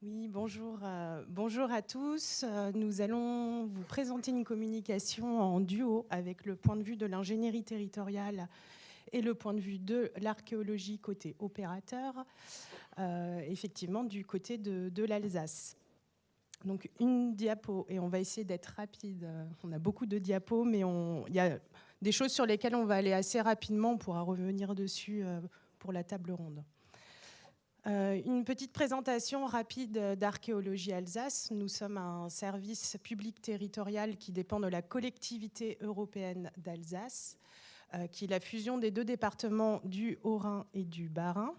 Oui, bonjour à tous. Nous allons vous présenter une communication en duo avec le point de vue de l'ingénierie territoriale et le point de vue de l'archéologie côté opérateur, effectivement du côté de l'Alsace. Donc une diapo, et on va essayer d'être rapide. On a beaucoup de diapos, mais il y a des choses sur lesquelles on va aller assez rapidement. On pourra revenir dessus pour la table ronde. Une petite présentation rapide d'Archéologie Alsace. Nous sommes un service public territorial qui dépend de la collectivité européenne d'Alsace, qui est la fusion des deux départements du Haut-Rhin et du Bas-Rhin.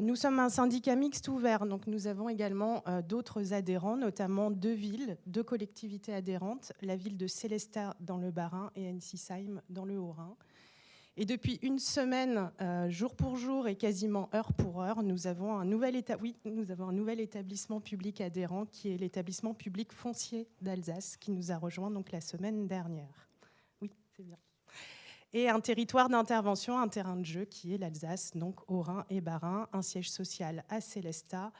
Nous sommes un syndicat mixte ouvert, donc nous avons également d'autres adhérents, notamment deux villes, deux collectivités adhérentes, la ville de Sélestat dans le Bas-Rhin et Ensisheim dans le Haut-Rhin. Et depuis une semaine, jour pour jour et quasiment heure pour heure, nous avons un nouvel établissement public adhérent qui est l'établissement public foncier d'Alsace qui nous a rejoint donc la semaine dernière. Oui, c'est bien. Et un territoire d'intervention, un terrain de jeu qui est l'Alsace, donc Haut-Rhin et Bas-Rhin, un siège social à Sélestat,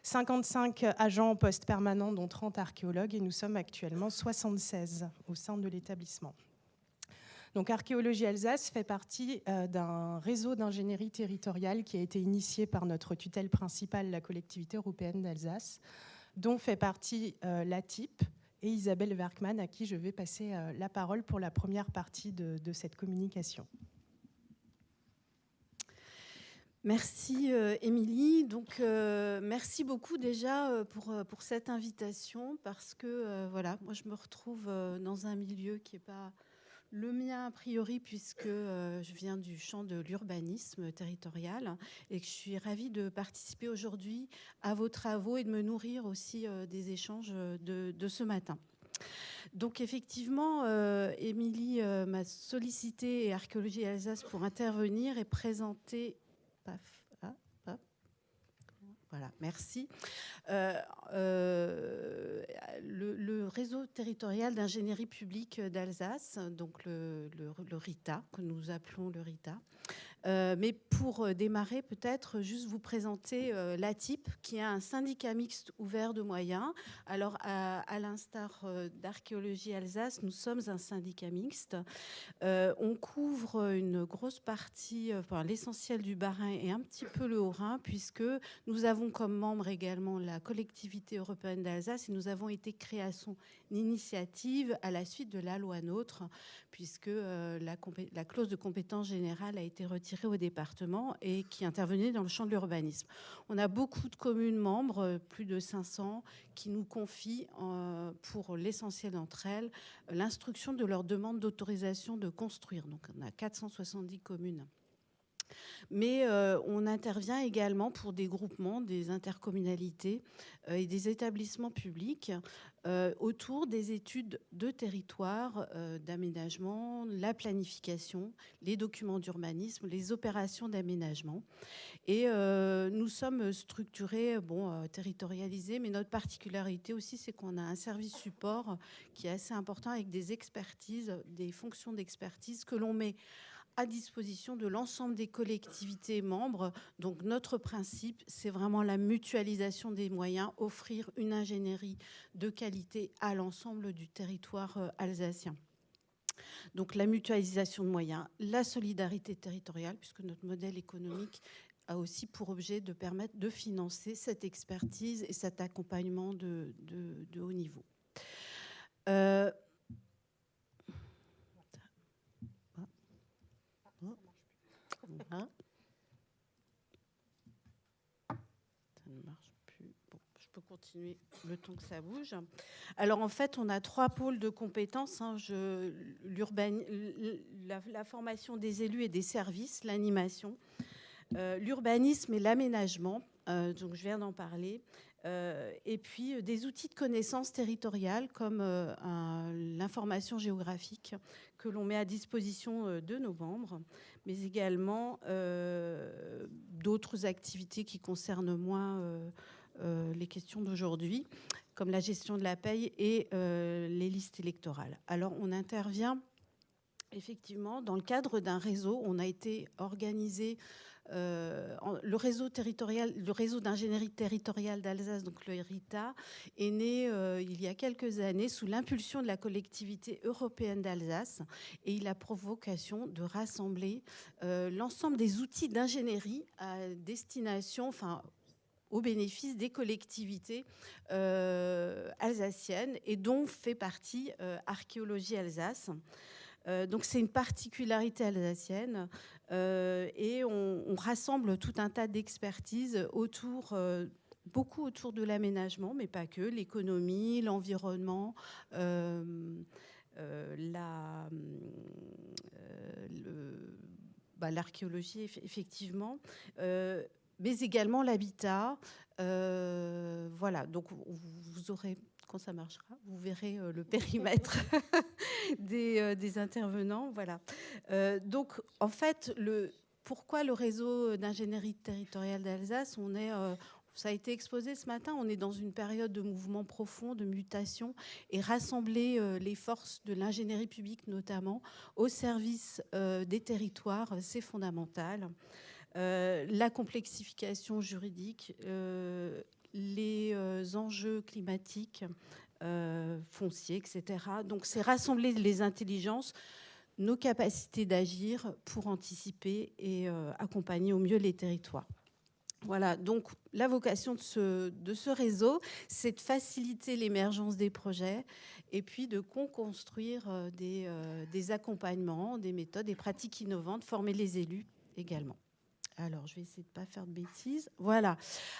55 agents en poste permanent, dont 30 archéologues, et nous sommes actuellement 76 au sein de l'établissement. Donc, Archéologie Alsace fait partie d'un réseau d'ingénierie territoriale qui a été initié par notre tutelle principale, la collectivité européenne d'Alsace, dont fait partie l'ATIP et Isabelle Werkmann, à qui je vais passer la parole pour la première partie de cette communication. Merci Émilie. Donc merci beaucoup déjà pour cette invitation parce que voilà, moi je me retrouve dans un milieu qui n'est pas le mien a priori puisque je viens du champ de l'urbanisme territorial et que je suis ravie de participer aujourd'hui à vos travaux et de me nourrir aussi des échanges de ce matin. Donc effectivement, Émilie m'a sollicité Archéologie Alsace pour intervenir et présenter. Paf, ah, hop. Voilà, merci. Le réseau territorial d'ingénierie publique d'Alsace, donc le RITA, que nous appelons le RITA. Mais pour démarrer, peut-être juste vous présenter l'ATIP, qui est un syndicat mixte ouvert de moyens. Alors, à l'instar d'Archéologie Alsace, nous sommes un syndicat mixte. On couvre une grosse partie, enfin, l'essentiel du Bas-Rhin et un petit peu le Haut-Rhin, puisque nous avons comme membre également la collectivité européenne d'Alsace et nous avons été créés à son initiative à la suite de la loi NOTRe, puisque la clause de compétence générale a été retirée au département et qui intervenait dans le champ de l'urbanisme. On a beaucoup de communes membres, plus de 500, qui nous confient, pour l'essentiel d'entre elles, l'instruction de leur demande d'autorisation de construire. Donc on a 470 communes. Mais on intervient également pour des groupements, des intercommunalités et des établissements publics autour des études de territoire, d'aménagement, la planification, les documents d'urbanisme, les opérations d'aménagement. Et nous sommes structurés, territorialisés, mais notre particularité aussi, c'est qu'on a un service support qui est assez important avec des expertises, des fonctions d'expertise que l'on met à disposition de l'ensemble des collectivités membres. Donc notre principe, c'est vraiment la mutualisation des moyens, offrir une ingénierie de qualité à l'ensemble du territoire alsacien. Donc la mutualisation de moyens, la solidarité territoriale, puisque notre modèle économique a aussi pour objet de permettre de financer cette expertise et cet accompagnement de haut niveau. Hein, ça ne marche plus. Bon, je peux continuer le temps que ça bouge. Alors en fait, on a 3 pôles de compétences. La formation des élus et des services, l'animation, l'urbanisme et l'aménagement. Donc je viens d'en parler. Et puis des outils de connaissance territoriale comme l'information géographique que l'on met à disposition de nos membres, mais également d'autres activités qui concernent moins les questions d'aujourd'hui, comme la gestion de la paye et les listes électorales. Alors on intervient effectivement dans le cadre d'un réseau. On a été organisé le réseau d'ingénierie territoriale d'Alsace, donc le RITA, est né il y a quelques années sous l'impulsion de la collectivité européenne d'Alsace, et il a pour vocation de rassembler l'ensemble des outils d'ingénierie à destination, au bénéfice des collectivités alsaciennes, et dont fait partie Archéologie Alsace. Donc c'est une particularité alsacienne, et on rassemble tout un tas d'expertises beaucoup autour de l'aménagement, mais pas que, l'économie, l'environnement, l'archéologie, effectivement, mais également l'habitat. Voilà, donc vous aurez, quand ça marchera, vous verrez le périmètre des intervenants. Voilà. Donc, en fait, pourquoi le réseau d'ingénierie territoriale d'Alsace? Ça a été exposé ce matin, on est dans une période de mouvement profond, de mutation, et rassembler les forces de l'ingénierie publique notamment au service des territoires, c'est fondamental. La complexification juridique, les enjeux climatiques, fonciers, etc. Donc c'est rassembler les intelligences, nos capacités d'agir pour anticiper et accompagner au mieux les territoires. Voilà, donc la vocation de ce réseau, c'est de faciliter l'émergence des projets et puis de construire des accompagnements, des méthodes, des pratiques innovantes, former les élus également. Alors, je vais essayer de ne pas faire de bêtises. Voilà.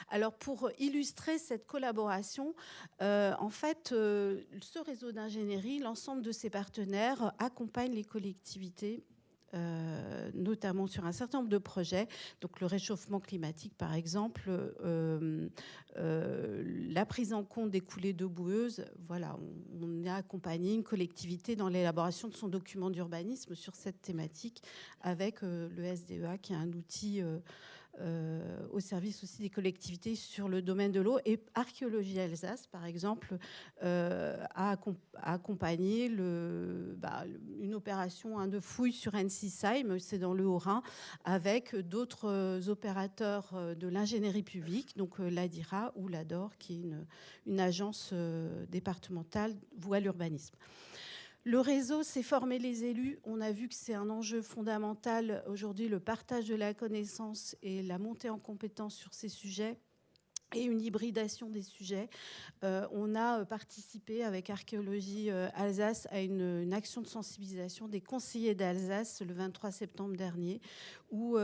Alors, pour illustrer cette collaboration, en fait, ce réseau d'ingénierie, l'ensemble de ses partenaires accompagnent les collectivités, notamment sur un certain nombre de projets. Donc, le réchauffement climatique, par exemple, la prise en compte des coulées d'eau boueuses. Voilà, on a accompagné une collectivité dans l'élaboration de son document d'urbanisme sur cette thématique avec le SDEA, qui est un outil au service aussi des collectivités sur le domaine de l'eau. Et Archéologie Alsace, par exemple, a accompagné une opération de fouille sur Ensisheim, c'est dans le Haut-Rhin, avec d'autres opérateurs de l'ingénierie publique, donc l'ADIRA ou l'ADOR, qui est une agence départementale vouée à l'urbanisme. Le réseau, c'est former les élus. On a vu que c'est un enjeu fondamental aujourd'hui, le partage de la connaissance et la montée en compétence sur ces sujets et une hybridation des sujets. On a participé avec Archéologie Alsace à une action de sensibilisation des conseillers d'Alsace le 23 septembre dernier, où,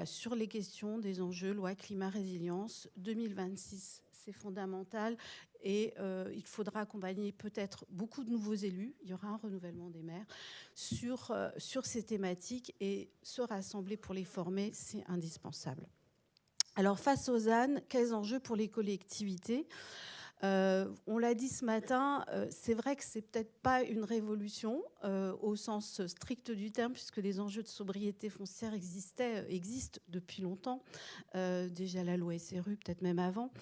sur les questions des enjeux loi climat résilience 2026. C'est fondamental et il faudra accompagner peut-être beaucoup de nouveaux élus. Il y aura un renouvellement des maires sur ces thématiques, et se rassembler pour les former, c'est indispensable. Alors, face aux ânes, quels enjeux pour les collectivités ? On l'a dit ce matin, c'est vrai que c'est peut-être pas une révolution au sens strict du terme, puisque les enjeux de sobriété foncière existent depuis longtemps, déjà la loi SRU, peut-être même avant,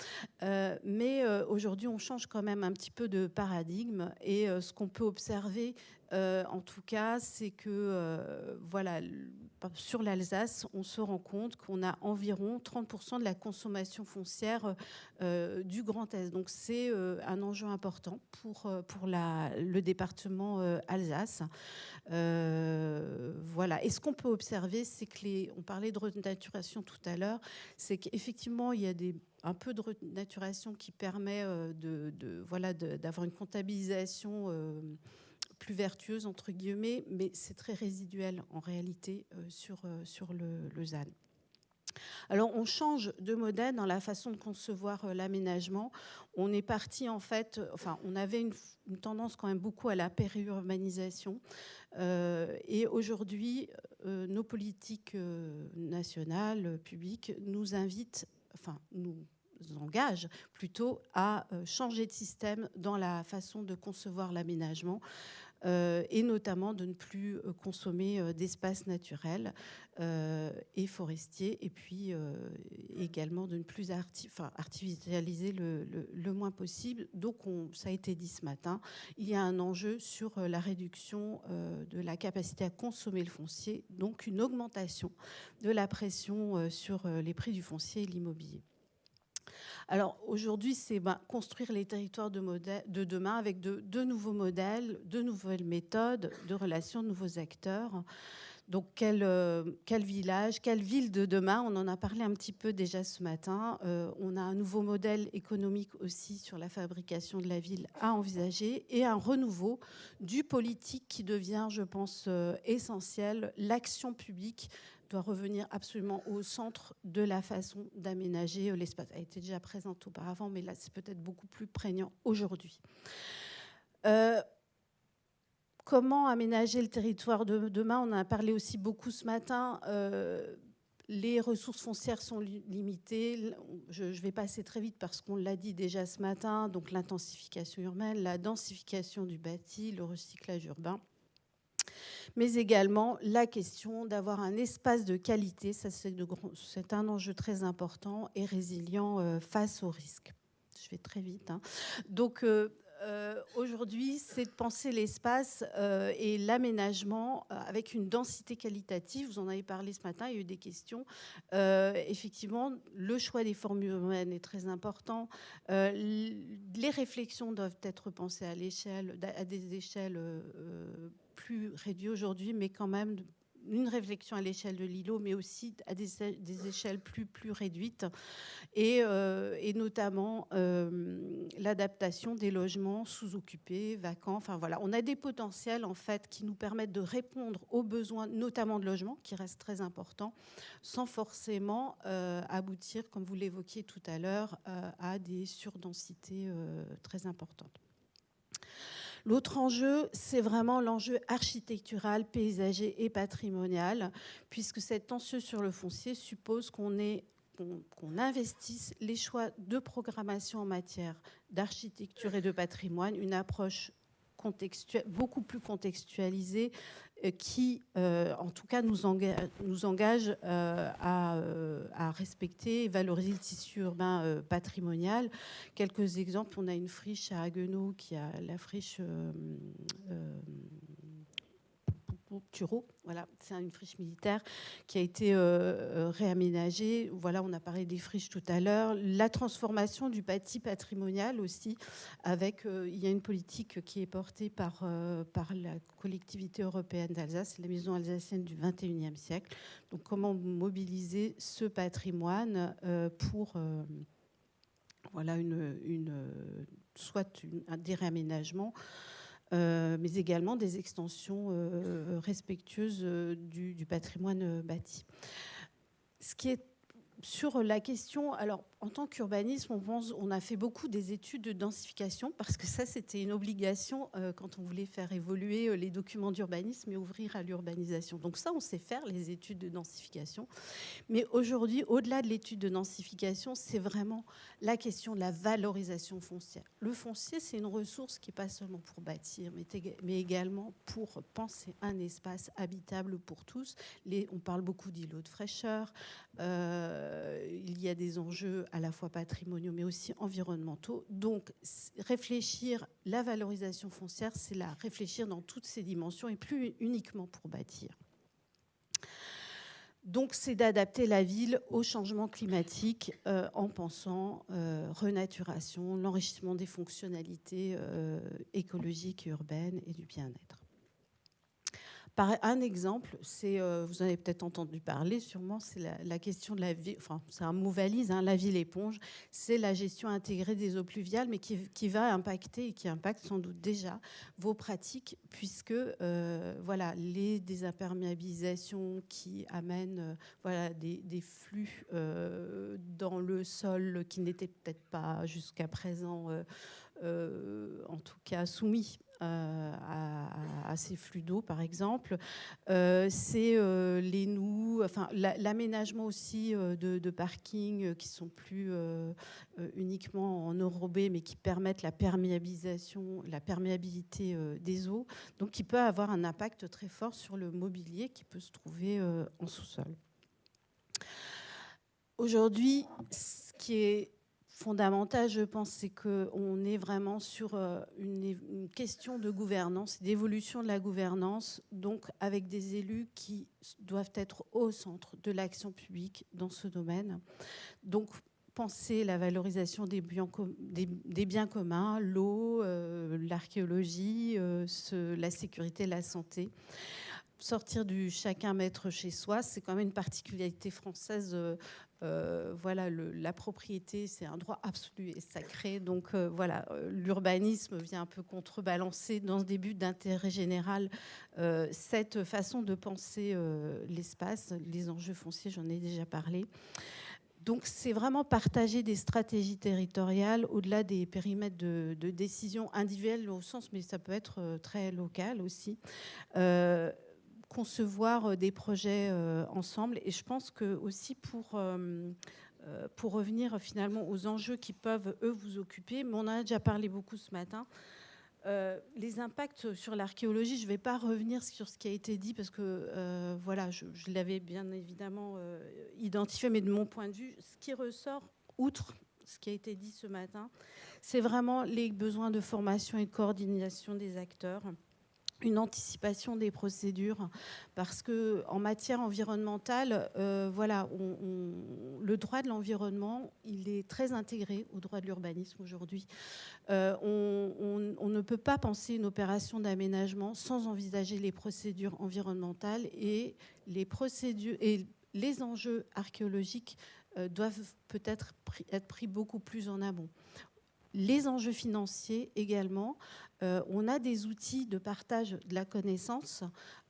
mais aujourd'hui on change quand même un petit peu de paradigme, et ce qu'on peut observer en tout cas, c'est que sur l'Alsace, on se rend compte qu'on a environ 30% de la consommation foncière du Grand Est. Donc c'est un enjeu important pour le département Alsace. Et ce qu'on peut observer, c'est que on parlait de renaturation tout à l'heure, c'est qu'effectivement il y a un peu de renaturation qui permet d'avoir une comptabilisation plus vertueuse, entre guillemets, mais c'est très résiduel en réalité sur le ZAN. Alors, on change de modèle dans la façon de concevoir l'aménagement. On est parti, en fait, on avait une tendance quand même beaucoup à la périurbanisation. Et aujourd'hui, nos politiques nationales, publiques, nous engagent plutôt à changer de système dans la façon de concevoir l'aménagement. et notamment de ne plus consommer d'espaces naturels et forestiers, et puis également de ne plus artificialiser le moins possible. Donc, ça a été dit ce matin, il y a un enjeu sur la réduction de la capacité à consommer le foncier, donc une augmentation de la pression sur les prix du foncier et l'immobilier. Alors aujourd'hui, c'est construire les territoires de demain avec de nouveaux modèles, de nouvelles méthodes, de relations, de nouveaux acteurs. Donc quel village, quelle ville de demain? On en a parlé un petit peu déjà ce matin. On a un nouveau modèle économique aussi sur la fabrication de la ville à envisager et un renouveau du politique qui devient, je pense, essentiel. L'action publique doit revenir absolument au centre de la façon d'aménager l'espace. Elle était déjà présente auparavant, mais là, c'est peut-être beaucoup plus prégnant aujourd'hui. Comment aménager le territoire de demain? On en a parlé aussi beaucoup ce matin. Les ressources foncières sont limitées. Je vais passer très vite parce qu'on l'a dit déjà ce matin. Donc l'intensification urbaine, la densification du bâti, le recyclage urbain. Mais également la question d'avoir un espace de qualité, ça c'est un enjeu très important et résilient face aux risques. Je vais très vite. Donc aujourd'hui, c'est de penser l'espace et l'aménagement avec une densité qualitative. Vous en avez parlé ce matin, il y a eu des questions. Effectivement, le choix des formes urbaines est très important. Les réflexions doivent être pensées à des échelles plus réduites aujourd'hui, mais quand même une réflexion à l'échelle de l'îlot, mais aussi à des échelles plus réduites, et notamment l'adaptation des logements sous-occupés, vacants. Enfin voilà, on a des potentiels en fait qui nous permettent de répondre aux besoins, notamment de logement, qui restent très importants, sans forcément aboutir, comme vous l'évoquiez tout à l'heure, à des surdensités très importantes. L'autre enjeu, c'est vraiment l'enjeu architectural, paysager et patrimonial, puisque cet enjeu sur le foncier suppose qu'on investisse les choix de programmation en matière d'architecture et de patrimoine, une approche beaucoup plus contextualisée qui, en tout cas, nous engage à respecter et valoriser le tissu urbain patrimonial. Quelques exemples, on a une friche à Haguenau qui a la friche Tureau, voilà, c'est une friche militaire qui a été réaménagée. Voilà, on a parlé des friches tout à l'heure. La transformation du bâti patrimonial aussi, avec il y a une politique qui est portée par la collectivité européenne d'Alsace, la maison alsacienne du 21e siècle. Donc, comment mobiliser ce patrimoine pour voilà soit des réaménagements, mais également des extensions respectueuses du patrimoine bâti. Ce qui est sur la question, alors en tant qu'urbanisme, on a fait beaucoup des études de densification parce que ça, c'était une obligation quand on voulait faire évoluer les documents d'urbanisme et ouvrir à l'urbanisation. Donc ça, on sait faire les études de densification. Mais aujourd'hui, au-delà de l'étude de densification, c'est vraiment la question de la valorisation foncière. Le foncier, c'est une ressource qui n'est pas seulement pour bâtir, mais également pour penser un espace habitable pour tous. On parle beaucoup d'îlots de fraîcheur. Il y a des enjeux à la fois patrimoniaux, mais aussi environnementaux. Donc, réfléchir la valorisation foncière, c'est la réfléchir dans toutes ses dimensions et plus uniquement pour bâtir. Donc, c'est d'adapter la ville au changement climatique en pensant renaturation, l'enrichissement des fonctionnalités écologiques et urbaines et du bien-être. Un exemple, vous en avez peut-être entendu parler, sûrement, c'est la question de la ville, enfin, c'est un mot valise, la ville éponge, c'est la gestion intégrée des eaux pluviales, mais qui va impacter et qui impacte sans doute déjà vos pratiques, puisque voilà, les désimperméabilisations qui amènent des flux dans le sol qui n'étaient peut-être pas jusqu'à présent, en tout cas soumis à ces flux d'eau, par exemple. C'est les noues, enfin, l'aménagement aussi de parkings qui sont plus uniquement en enrobé, mais qui permettent la perméabilité des eaux, donc qui peut avoir un impact très fort sur le mobilier qui peut se trouver en sous-sol. Aujourd'hui, ce qui est fondamental, je pense, c'est qu'on est vraiment sur une question de gouvernance, d'évolution de la gouvernance, donc avec des élus qui doivent être au centre de l'action publique dans ce domaine. Donc, penser la valorisation des biens communs, l'eau, l'archéologie, la sécurité, la santé. Sortir du chacun maître chez soi, c'est quand même une particularité française. Voilà, la propriété, c'est un droit absolu et sacré. Donc voilà, l'urbanisme vient un peu contrebalancer dans ce début d'intérêt général cette façon de penser l'espace, les enjeux fonciers, j'en ai déjà parlé. Donc c'est vraiment partager des stratégies territoriales au-delà des périmètres de décision individuelle au sens, mais ça peut être très local aussi. Concevoir des projets ensemble. Et je pense que aussi pour revenir finalement aux enjeux qui peuvent, eux, vous occuper, mais on en a déjà parlé beaucoup ce matin, les impacts sur l'archéologie, je ne vais pas revenir sur ce qui a été dit parce que voilà, je l'avais bien évidemment identifié, mais de mon point de vue, ce qui ressort, outre ce qui a été dit ce matin, c'est vraiment les besoins de formation et de coordination des acteurs, une anticipation des procédures, parce qu'en matière environnementale, voilà, le droit de l'environnement, il est très intégré au droit de l'urbanisme aujourd'hui. On ne peut pas penser une opération d'aménagement sans envisager les procédures environnementales, et les procédures et les enjeux archéologiques doivent peut-être être pris beaucoup plus en amont. Les enjeux financiers également. On a des outils de partage de la connaissance.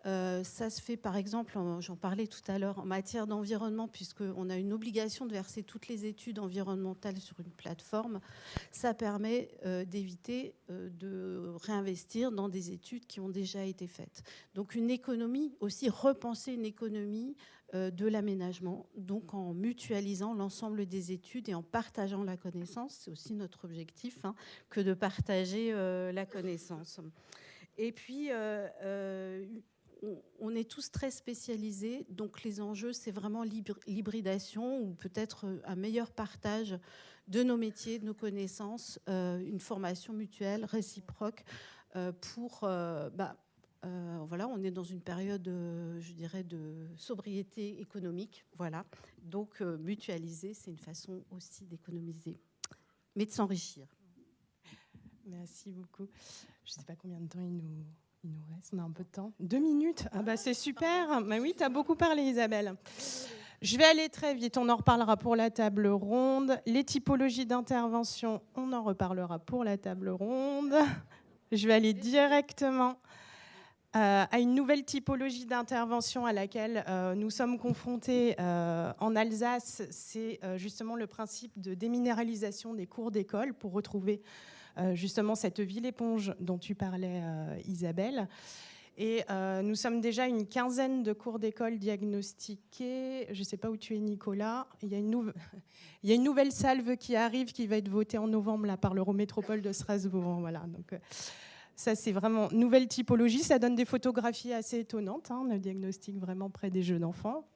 Ça se fait par exemple, j'en parlais tout à l'heure, en matière d'environnement, puisqu'on a une obligation de verser toutes les études environnementales sur une plateforme. Ça permet d'éviter de réinvestir dans des études qui ont déjà été faites. Donc une économie, aussi repenser une économie de l'aménagement, donc en mutualisant l'ensemble des études et en partageant la connaissance. C'est aussi notre objectif, hein, que de partager la connaissance. Et puis, on est tous très spécialisés, donc les enjeux, c'est vraiment l'hybridation ou peut-être un meilleur partage de nos métiers, de nos connaissances, une formation mutuelle, réciproque, pour... voilà, on est dans une période, je dirais, de sobriété économique. Voilà. Donc, mutualiser, c'est une façon aussi d'économiser, mais de s'enrichir. Merci beaucoup. Je ne sais pas combien de temps il nous reste. On a un peu de temps. 2 minutes. Ah bah c'est super. Bah oui, tu as beaucoup parlé, Isabelle. Je vais aller très vite. On en reparlera pour la table ronde. Les typologies d'intervention, on en reparlera pour la table ronde. Je vais aller directement à une nouvelle typologie d'intervention à laquelle nous sommes confrontés en Alsace. C'est justement le principe de déminéralisation des cours d'école pour retrouver justement cette ville éponge dont tu parlais, Isabelle. Et nous sommes déjà une quinzaine de cours d'école diagnostiqués. Je ne sais pas où tu es, Nicolas. Il y a une nouvelle salve qui arrive, qui va être votée en novembre là, par l'Eurométropole de Strasbourg. Voilà, donc... ça, c'est vraiment nouvelle typologie. Ça donne des photographies assez étonnantes. Hein. On a diagnostic vraiment près des jeux d'enfants.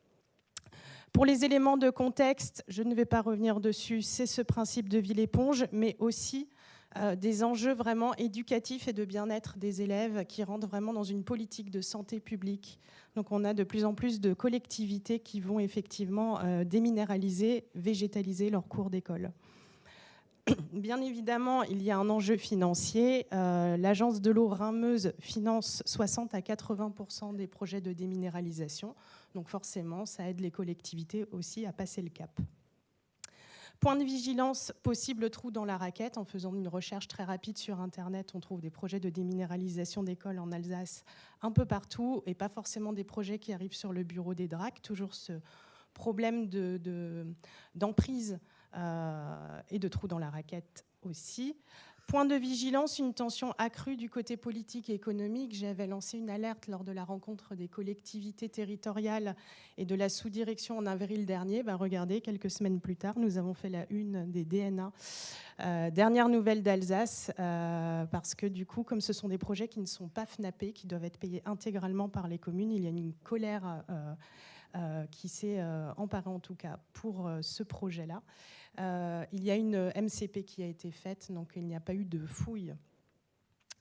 Pour les éléments de contexte, je ne vais pas revenir dessus. C'est ce principe de ville éponge, mais aussi des enjeux vraiment éducatifs et de bien-être des élèves qui rentrent vraiment dans une politique de santé publique. Donc, on a de plus en plus de collectivités qui vont effectivement déminéraliser, végétaliser leurs cours d'école. Bien évidemment, il y a un enjeu financier. L'agence de l'eau Rhin-Meuse finance 60 à 80% des projets de déminéralisation. Donc forcément, ça aide les collectivités aussi à passer le cap. Point de vigilance, possible trou dans la raquette. En faisant une recherche très rapide sur Internet, on trouve des projets de déminéralisation d'écoles en Alsace un peu partout et pas forcément des projets qui arrivent sur le bureau des DRAC. Toujours ce problème d'emprise et de trous dans la raquette aussi. Point de vigilance, une tension accrue du côté politique et économique. J'avais lancé une alerte lors de la rencontre des collectivités territoriales et de la sous-direction en avril dernier. Regardez, quelques semaines plus tard, nous avons fait la une des DNA. Dernière nouvelle d'Alsace, parce que du coup, comme ce sont des projets qui ne sont pas FNAPés, qui doivent être payés intégralement par les communes, il y a une colère qui s'est emparée en tout cas pour ce projet-là. Il y a une MCP qui a été faite, donc il n'y a pas eu de fouille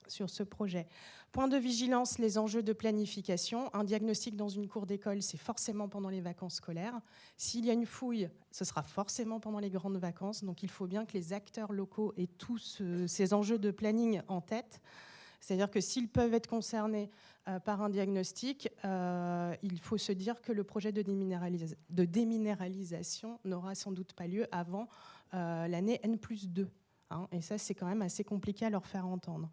sur ce projet. Point de vigilance, les enjeux de planification. Un diagnostic dans une cour d'école, c'est forcément pendant les vacances scolaires. S'il y a une fouille, ce sera forcément pendant les grandes vacances. Donc il faut bien que les acteurs locaux aient tous ces enjeux de planning en tête. C'est-à-dire que s'ils peuvent être concernés par un diagnostic, il faut se dire que le projet de déminéralisation n'aura sans doute pas lieu avant l'année N+2. Hein, et ça, c'est quand même assez compliqué à leur faire entendre.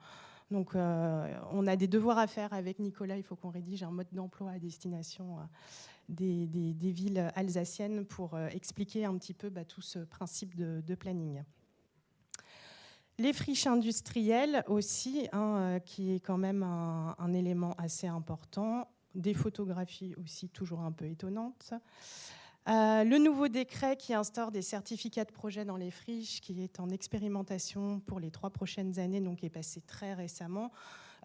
Donc, on a des devoirs à faire avec Nicolas. Il faut qu'on rédige un mode d'emploi à destination des villes alsaciennes pour expliquer un petit peu tout ce principe de planning. Les friches industrielles aussi, hein, qui est quand même un élément assez important. Des photographies aussi toujours un peu étonnantes. Le nouveau décret qui instaure des certificats de projet dans les friches, qui est en expérimentation pour les 3 prochaines années, donc est passé très récemment.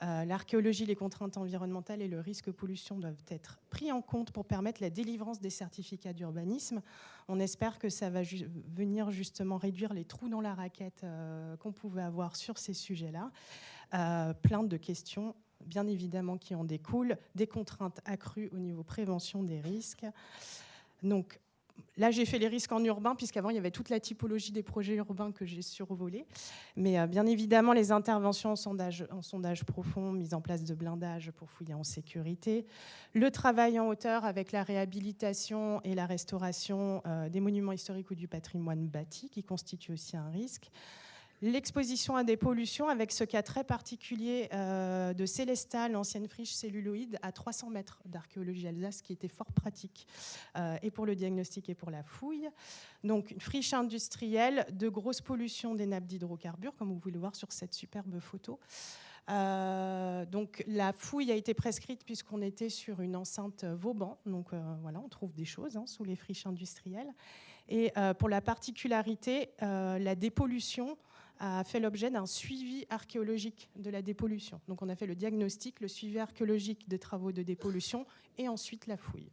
L'archéologie, les contraintes environnementales et le risque pollution doivent être pris en compte pour permettre la délivrance des certificats d'urbanisme. On espère que ça va venir justement réduire les trous dans la raquette qu'on pouvait avoir sur ces sujets-là. Plein de questions, bien évidemment, qui en découlent. Des contraintes accrues au niveau prévention des risques. Donc, là, j'ai fait les risques en urbain, puisqu'avant, il y avait toute la typologie des projets urbains que j'ai survolés. Mais bien évidemment, les interventions en sondage profond, mise en place de blindage pour fouiller en sécurité, le travail en hauteur avec la réhabilitation et la restauration des monuments historiques ou du patrimoine bâti, qui constitue aussi un risque. L'exposition à des pollutions avec ce cas très particulier de Célestat, l'ancienne friche celluloïde, à 300 mètres d'archéologie Alsace, qui était fort pratique, et pour le diagnostic et pour la fouille. Donc, une friche industrielle, de grosses pollutions des nappes d'hydrocarbures, comme vous pouvez le voir sur cette superbe photo. Donc, la fouille a été prescrite puisqu'on était sur une enceinte Vauban. Donc, voilà, on trouve des choses sous les friches industrielles. Et pour la particularité, la dépollution a fait l'objet d'un suivi archéologique de la dépollution. Donc on a fait le diagnostic, le suivi archéologique des travaux de dépollution et ensuite la fouille.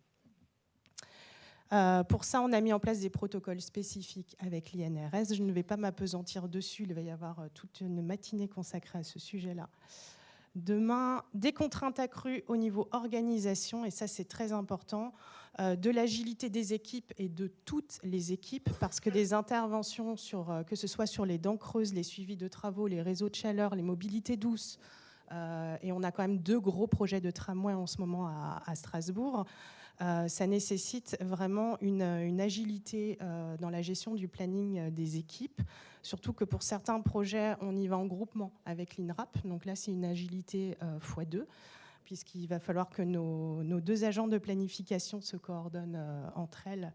Pour ça, on a mis en place des protocoles spécifiques avec l'INRS. Je ne vais pas m'appesantir dessus, il va y avoir toute une matinée consacrée à ce sujet-là. Demain, des contraintes accrues au niveau organisation, et ça c'est très important, de l'agilité des équipes et de toutes les équipes, parce que des interventions, que ce soit sur les dents creuses, les suivis de travaux, les réseaux de chaleur, les mobilités douces, et on a quand même 2 gros projets de tramway en ce moment à Strasbourg, ça nécessite vraiment une agilité dans la gestion du planning des équipes, surtout que pour certains projets, on y va en groupement avec l'INRAP. Donc là, c'est une agilité x2, puisqu'il va falloir que nos 2 agents de planification se coordonnent entre elles,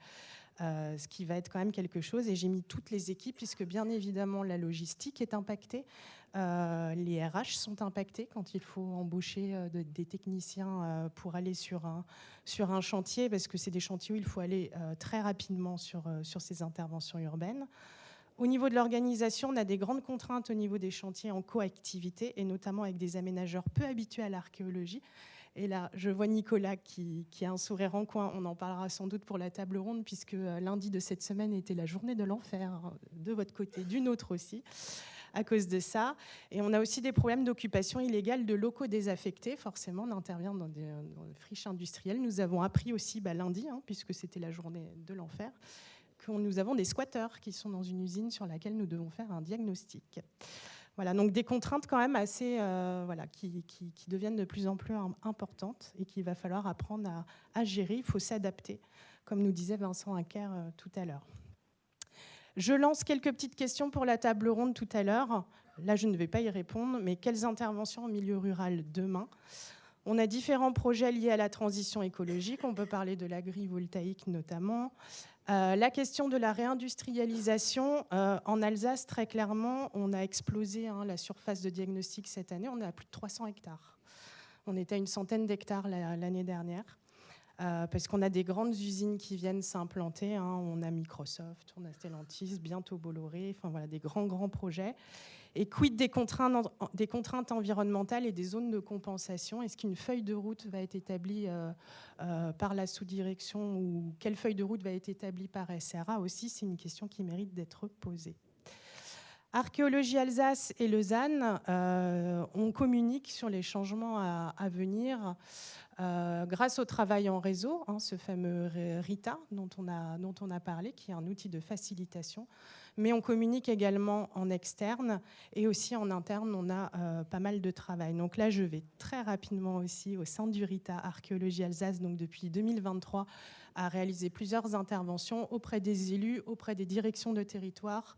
ce qui va être quand même quelque chose. Et j'ai mis toutes les équipes, puisque bien évidemment, la logistique est impactée. Les RH sont impactés quand il faut embaucher des techniciens pour aller sur un chantier, parce que c'est des chantiers où il faut aller très rapidement sur ces interventions urbaines. Au niveau de l'organisation, on a des grandes contraintes au niveau des chantiers en coactivité, et notamment avec des aménageurs peu habitués à l'archéologie. Et là, je vois Nicolas qui a un sourire en coin. On en parlera sans doute pour la table ronde, puisque lundi de cette semaine était la journée de l'enfer, de votre côté, du nôtre aussi, à cause de ça. Et on a aussi des problèmes d'occupation illégale de locaux désaffectés. Forcément, on intervient dans des friches industrielles. Nous avons appris aussi lundi, puisque c'était la journée de l'enfer, que nous avons des squatteurs qui sont dans une usine sur laquelle nous devons faire un diagnostic. Voilà, donc des contraintes quand même assez, qui deviennent de plus en plus importantes et qu'il va falloir apprendre à gérer. Il faut s'adapter, comme nous disait Vincent Inker tout à l'heure. Je lance quelques petites questions pour la table ronde tout à l'heure. Là, je ne vais pas y répondre, mais quelles interventions en milieu rural demain ? On a différents projets liés à la transition écologique. On peut parler de l'agrivoltaïque notamment. La question de la réindustrialisation, en Alsace, très clairement, on a explosé la surface de diagnostic cette année, on est à plus de 300 hectares. On était à une centaine d'hectares l'année dernière. Parce qu'on a des grandes usines qui viennent s'implanter. On a Microsoft, on a Stellantis, bientôt Bolloré, enfin voilà, des grands projets. Et quid des contraintes environnementales et des zones de compensation? Est-ce qu'une feuille de route va être établie par la sous-direction ou quelle feuille de route va être établie par SRA aussi? C'est une question qui mérite d'être posée. Archéologie Alsace et Lausanne, on communique sur les changements à venir grâce au travail en réseau, ce fameux RITA dont on a parlé, qui est un outil de facilitation. Mais on communique également en externe et aussi en interne, on a pas mal de travail. Donc là, je vais très rapidement aussi au sein du RITA Archéologie Alsace, donc depuis 2023, à réaliser plusieurs interventions auprès des élus, auprès des directions de territoire.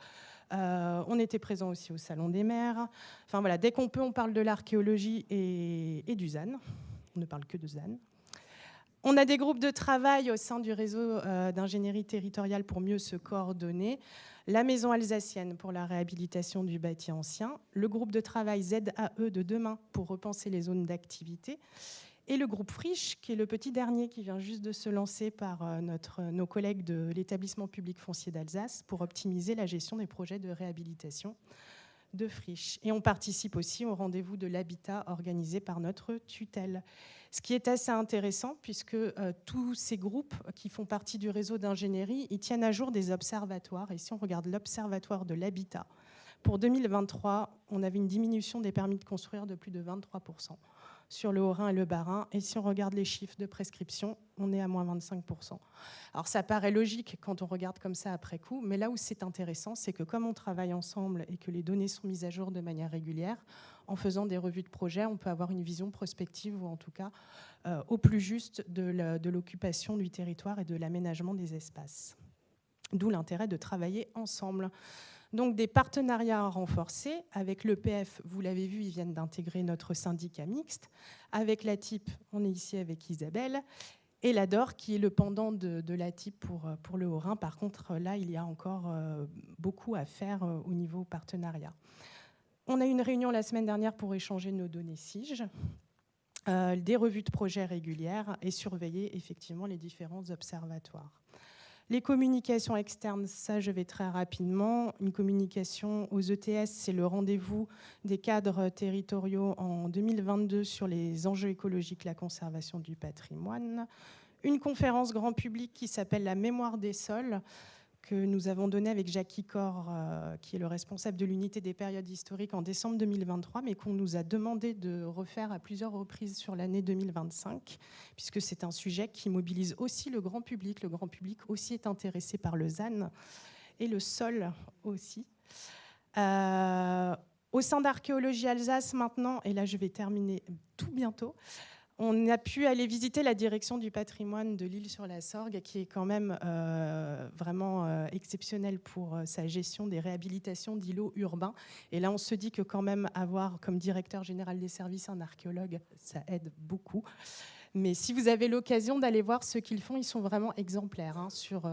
On était présent aussi au Salon des maires. Enfin voilà, dès qu'on peut, on parle de l'archéologie et du ZAN. On ne parle que de ZAN. On a des groupes de travail au sein du réseau d'ingénierie territoriale pour mieux se coordonner. La Maison alsacienne pour la réhabilitation du bâti ancien. Le groupe de travail ZAE de demain pour repenser les zones d'activité. Et le groupe Friche, qui est le petit dernier qui vient juste de se lancer par nos collègues de l'établissement public foncier d'Alsace pour optimiser la gestion des projets de réhabilitation de friches. Et on participe aussi au rendez-vous de l'habitat organisé par notre tutelle. Ce qui est assez intéressant puisque tous ces groupes qui font partie du réseau d'ingénierie, ils tiennent à jour des observatoires. Et si on regarde l'observatoire de l'habitat, pour 2023, on avait une diminution des permis de construire de plus de 23%. Sur le Haut-Rhin et le Bas-Rhin. Et si on regarde les chiffres de prescription, on est à moins 25%. Alors ça paraît logique quand on regarde comme ça après coup, mais là où c'est intéressant, c'est que comme on travaille ensemble et que les données sont mises à jour de manière régulière, en faisant des revues de projet, on peut avoir une vision prospective ou en tout cas au plus juste de l'occupation du territoire et de l'aménagement des espaces. D'où l'intérêt de travailler ensemble. Donc des partenariats à renforcer. Avec l'EPF, vous l'avez vu, ils viennent d'intégrer notre syndicat mixte. Avec la TIP, on est ici avec Isabelle. Et l'ADOR, qui est le pendant de la TIP pour le Haut-Rhin. Par contre, là, il y a encore beaucoup à faire au niveau partenariat. On a eu une réunion la semaine dernière pour échanger nos données SIGE, des revues de projets régulières et surveiller effectivement les différents observatoires. Les communications externes, ça je vais très rapidement. Une communication aux ETS, c'est le rendez-vous des cadres territoriaux en 2022 sur les enjeux écologiques, la conservation du patrimoine. Une conférence grand public qui s'appelle la mémoire des sols, que nous avons donnée avec Jackie Cor, qui est le responsable de l'unité des périodes historiques en décembre 2023, mais qu'on nous a demandé de refaire à plusieurs reprises sur l'année 2025, puisque c'est un sujet qui mobilise aussi le grand public. Le grand public aussi est intéressé par le ZAN et le sol aussi. Au sein d'Archéologie Alsace maintenant, et là je vais terminer tout bientôt, on a pu aller visiter la direction du patrimoine de l'Île-sur-la-Sorgue, qui est quand même vraiment exceptionnelle pour sa gestion des réhabilitations d'îlots urbains. Et là, on se dit que quand même avoir comme directeur général des services un archéologue, ça aide beaucoup. Mais si vous avez l'occasion d'aller voir ce qu'ils font, ils sont vraiment exemplaires sur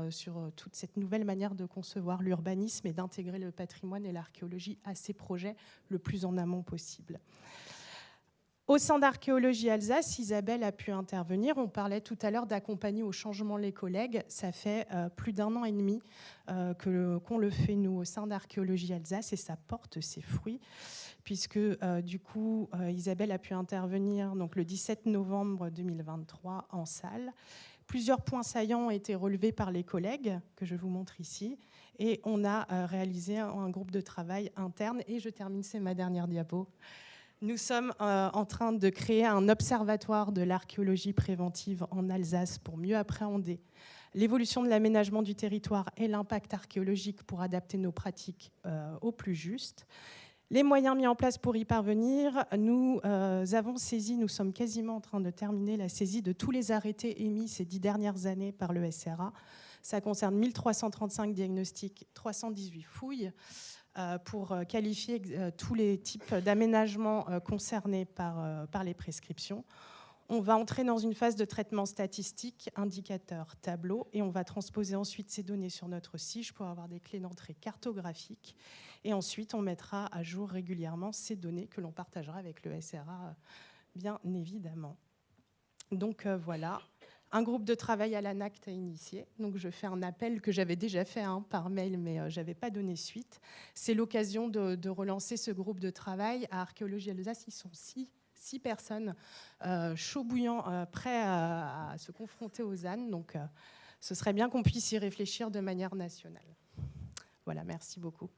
toute cette nouvelle manière de concevoir l'urbanisme et d'intégrer le patrimoine et l'archéologie à ces projets le plus en amont possible. Au sein d'Archéologie Alsace, Isabelle a pu intervenir. On parlait tout à l'heure d'accompagner au changement les collègues. Ça fait plus d'1 an et demi qu'on le fait, nous, au sein d'Archéologie Alsace, et ça porte ses fruits, puisque du coup, Isabelle a pu intervenir donc, le 17 novembre 2023 en salle. Plusieurs points saillants ont été relevés par les collègues, que je vous montre ici, et on a réalisé un groupe de travail interne. Et je termine, c'est ma dernière diapo. Nous sommes en train de créer un observatoire de l'archéologie préventive en Alsace pour mieux appréhender l'évolution de l'aménagement du territoire et l'impact archéologique pour adapter nos pratiques au plus juste. Les moyens mis en place pour y parvenir, nous avons saisi, nous sommes quasiment en train de terminer la saisie de tous les arrêtés émis ces 10 dernières années par le SRA. Ça concerne 1335 diagnostics, 318 fouilles, pour qualifier tous les types d'aménagements concernés par les prescriptions. On va entrer dans une phase de traitement statistique, indicateur, tableau, et on va transposer ensuite ces données sur notre SIG pour avoir des clés d'entrée cartographiques. Et ensuite, on mettra à jour régulièrement ces données que l'on partagera avec le SRA, bien évidemment. Donc voilà, un groupe de travail à l'ANACT a initié. Donc je fais un appel que j'avais déjà fait par mail, mais je n'avais pas donné suite. C'est l'occasion de relancer ce groupe de travail. À Archéologie Alsace, ils sont 6 personnes chaud bouillant, prêts à se confronter aux ânes. Donc ce serait bien qu'on puisse y réfléchir de manière nationale. Voilà, merci beaucoup.